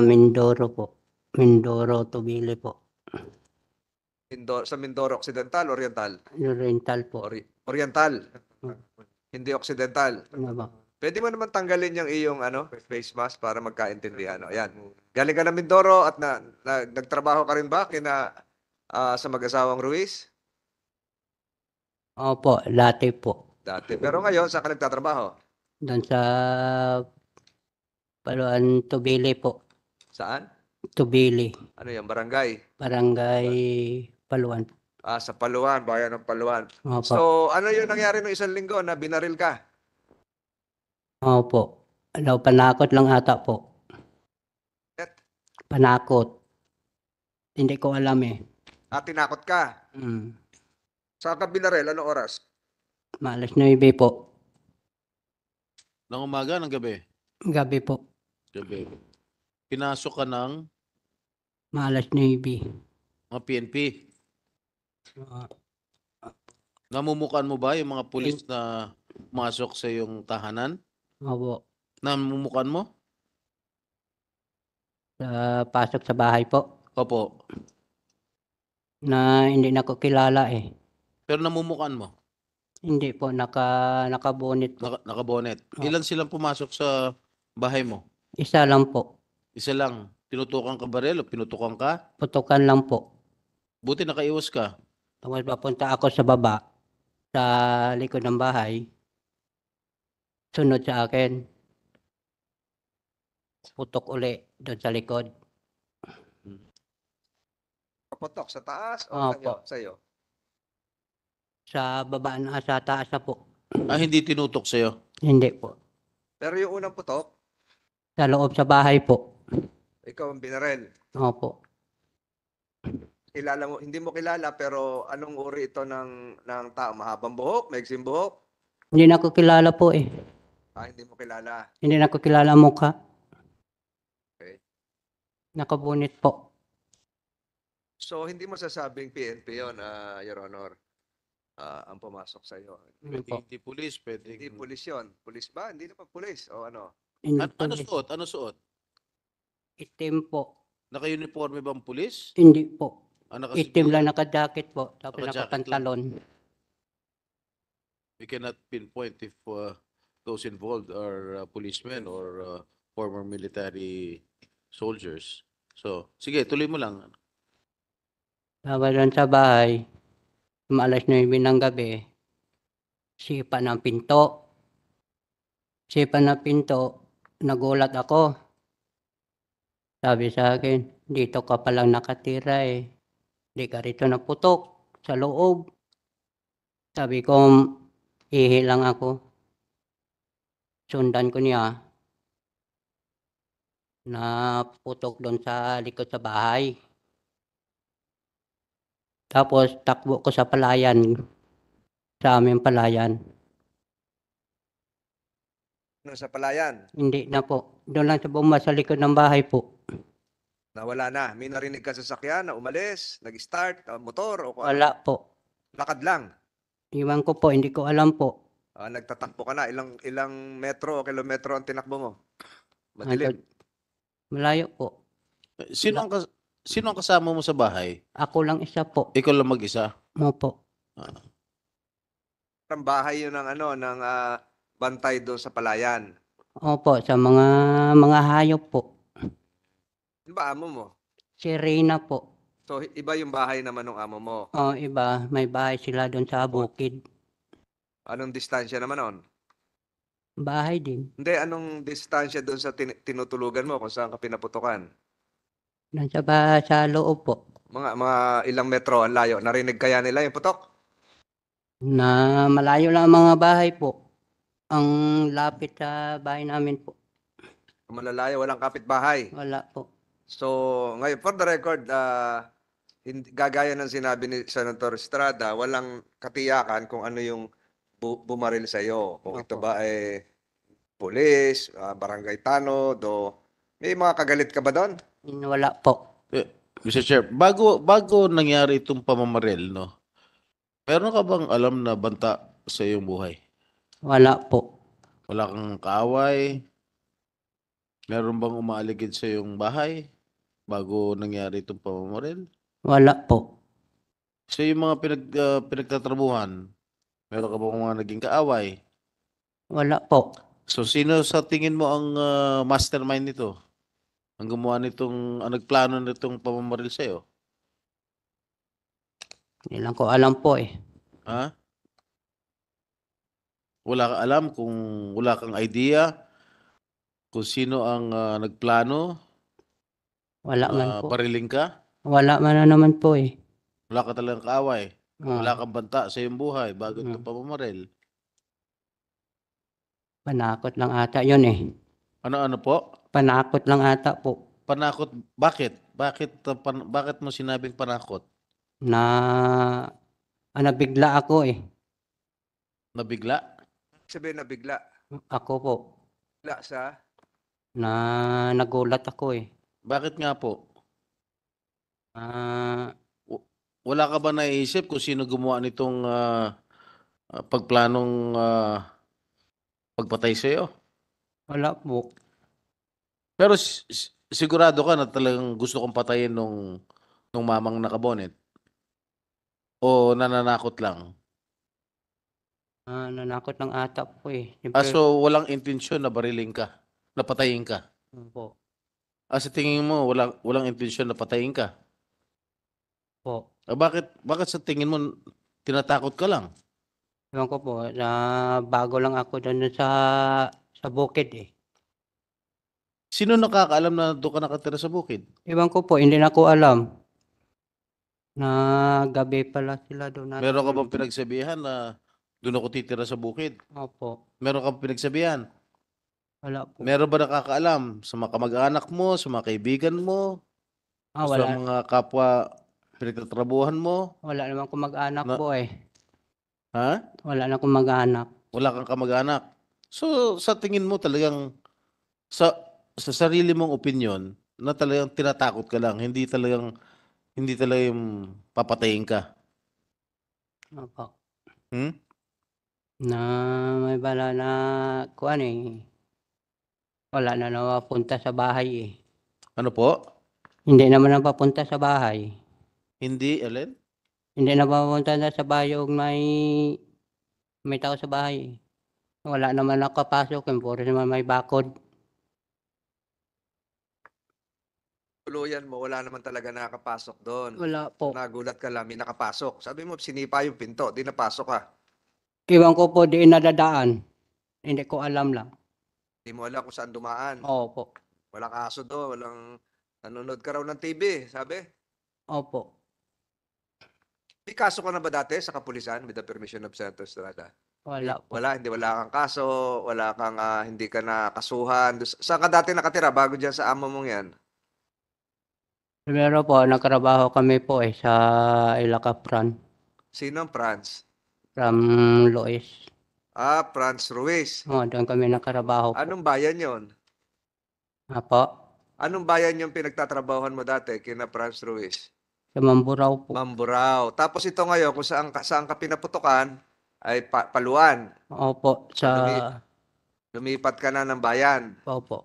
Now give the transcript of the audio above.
Mindoro po. Mindoro, Tubili po. Sa Mindoro, Occidental, Oriental? Oriental po. Oriental. Hmm. Hindi Occidental. Ano ba? Pwede mo naman tanggalin yung iyong face mask para magkaintindihan. Ayan. Galing ka ng Mindoro at nagtrabaho ka rin ba sa mag-asawang Ruiz? Opo, dati po. Dati. Pero ngayon, saan ka nagtatrabaho? Doon sa Paluan, Tubili po. Saan? Tubili. Ano yan? Barangay? Barangay Paluan. Sa Paluan, bayan ng Paluan. Opo. So, ano yung nangyari nung isang linggo na binaril ka? Opo. Ano, panakot lang ata po. Panakot. Hindi ko alam eh. Tinakot ka? Saan ka binaril? Anong oras? Maalas 9 po. Ng umaga, ng gabi? Gabi po. Gabi. Pinasok ka ng Maalas 9. mga PNP. Namumukan mo ba yung mga pulis na pumasok sa iyong tahanan? Opo. Namumukan mo? Pasok sa bahay po. Opo. Na hindi na ko kilala eh. Pero namumukan mo? Hindi po, nakabonet po. Nakabonet. Ilan silang pumasok sa bahay mo? Isa lang po. Isa lang. Tinutukan ka baril o pinutukan ka? Putukan lang po. Buti nakaiwas ka. Tapos papunta ako sa baba, sa likod ng bahay. Sunod sa akin. Putok uli doon sa likod. Kapotok sa taas o Opo. sa'yo? Sa baba na, sa taas na po. Hindi tinutok sa'yo? Hindi po. Pero yung unang putok, Sa loob sa bahay po. ikaw ang binaril. Opo. Kilala mo, hindi mo kilala pero anong uri ito ng tao? Mahabang buhok? Maigsim buhok? Hindi na ko kilala po eh. Hindi mo kilala. Hindi na ko kilala ang mukha. Okay. Nakabunit po. So, hindi mo sasabing PNP yun, Your Honor, ang pumasok sa iyo. Hindi pulis, pwede. Hindi pulis yun. Pulis ba? Hindi naman pulis. O ano? Ano suot? Ano suot? Itim po. Naka-uniforme bang pulis? Hindi po. Naka-civilian? Itim lang naka-jacket po. Tapos Naka-jacket naka-pantalon. We cannot pinpoint if those involved are policemen or former military soldiers. So, sige, tuloy mo lang. Tapos doon sa bahay, maalas 9 ng gabi, sipa ng pinto. Sipa ng pinto, nagulat ako. Sabi sa akin, dito ka palang nakatira eh. Di ka rito naputok sa loob. Sabi ko, ihi lang ako. Sundan ko niya. Naputok doon sa likod sa bahay. Tapos takbo ko sa palayan. Sa aming palayan. Sa palayan? Hindi na po. Doon lang sa bumba sa likod ng bahay po. Nawala na. May narinig ka sa sakyan na umalis, nag-start, motor o kung ano? Wala po. Lakad lang. Iwan ko po, hindi ko alam po. Nagtatakbo ka na. Ilang metro o kilometro ang tinakbo mo? Madilim. Malayo po. Sino ang kasama mo sa bahay? Ako lang isa po. Ikaw lang mag-isa? Opo. Ang bahay yun ng bantay doon sa palayan. Opo, sa mga hayop po. Ano ba amo mo? Si Reyna po. So, iba yung bahay naman ng amo mo. Iba. May bahay sila doon sa bukid. Anong distansya naman nun? Bahay din. Hindi, anong distansya doon sa tinutulugan mo kung saan ka pinaputukan? Sa loob po. Mga ilang metro ang layo. Narinig kaya nila yung putok? Na malayo lang ang mga bahay po. Ang lapit sa bahay namin po. Malalayo, walang kapitbahay. Wala po. So, ngayon, for the record, gagaya ng sinabi ni Senator Estrada, walang katiyakan kung ano yung bumaril sa iyo. Kung ito ba ay pulis, barangay tanod, o may mga kagalit ka ba doon? Wala po. Mr. Chair, bago nangyari itong pamamaril, no? Meron ka bang alam na banta sa iyong buhay? Wala po. Wala kang kaaway? Meron bang umaaligid sa yung bahay bago nangyari itong pamamaril? Wala po. So yung mga pinagtatrabuhan, meron ka bang mga naging kaaway? Wala po. So sino sa tingin mo ang mastermind nito? Ang gumawa nitong, ang nagplano nitong pamamaril sa'yo? Hindi lang ko alam po eh. Ha? Wala ka alam kung wala kang idea kung sino ang nagplano Wala man na po. bariling ka? Wala man na naman po eh. Wala ka talagang kaaway? Wala Ah, kang banta sa iyong buhay bago ito mm. pamamaril? Panakot lang ata yun eh. Ano-ano po? Panakot lang ata po. Panakot? Bakit? Bakit mo sinabing panakot? Na nabigla ako eh. Nabigla? Sabihin na bigla. Ako po. Bigla sa Na nagulat ako eh. Bakit nga po? Ah, Wala ka ba naisip kung sino gumawa nitong pagplanong pagpatay sa'yo? wala po. Pero sigurado ka na talagang gusto kong patayin nung mamang nakabonet? O nananakot lang? Nanakot lang ata po eh. So walang intensyon na bariling ka, na patayin ka? Po. Sa tingin mo walang intensyon na patayin ka? Po. Bakit sa tingin mo tinatakot ka lang? Ewan ko po. Bago lang ako doon sa bukid eh. Sino nakakaalam na doon ka nakatira sa bukid? Ewan ko po. Hindi na ko alam. Na gabi pala sila doon. Meron ka bang pinagsabihan na doon ako titira sa bukid? Opo. Meron ka bang pinagsabihan? Wala po. Meron ba nakakaalam sa mga kamag-anak mo, sa mga kaibigan mo, sa Wala. mga kapwa pinagtatrabuhan mo? Wala naman akong mag-anak Na- po eh. Ha? Wala na akong mag-anak. Wala kang kamag-anak. So sa tingin mo talagang sa sarili mong opinion na talagang tinatakot ka lang, hindi talagang papatayin ka. Opo. Hmm? Na may bala na kuan eh. Wala na napapunta sa bahay eh. Ano po? Hindi naman napapunta sa bahay. Hindi, Ellen? Hindi na papunta na sa bahay yung may tao sa bahay eh. Wala naman nakapasok. Puro naman may bakod. tuluyan mo, wala naman talaga nakakapasok doon. Wala po. Nagulat ka lang, may nakapasok. Sabi mo, sinipa yung pinto, di napasok ka. Iwan ko po di nadadaan. Hindi ko alam lang. Di mo alam kung saan dumaan. Opo. Walang aso doon, walang nanonood ka raw ng TV, sabi. Opo. May kaso ka na ba dati sa kapulisan with the permission of Senator Estrada? Wala po. Wala kang kaso, wala kang hindi ka nakasuhan. Saan ka dati nakatira bago dyan sa amo mong yan? Pero po, nagtrabaho kami po eh sa Ilacapran. Sino ang Franz? From Lois. Franz Ruiz. Doon kami nagtrabaho po. Anong bayan yon? Apo. Anong bayan yung pinagtatrabahuhan mo dati kina Franz Ruiz? Sa Mamburao po. Mamburao. Tapos ito ngayon, kung saan ka pinaputukan, ay Paluan. Opo. Lumipat ka na ng bayan. Opo.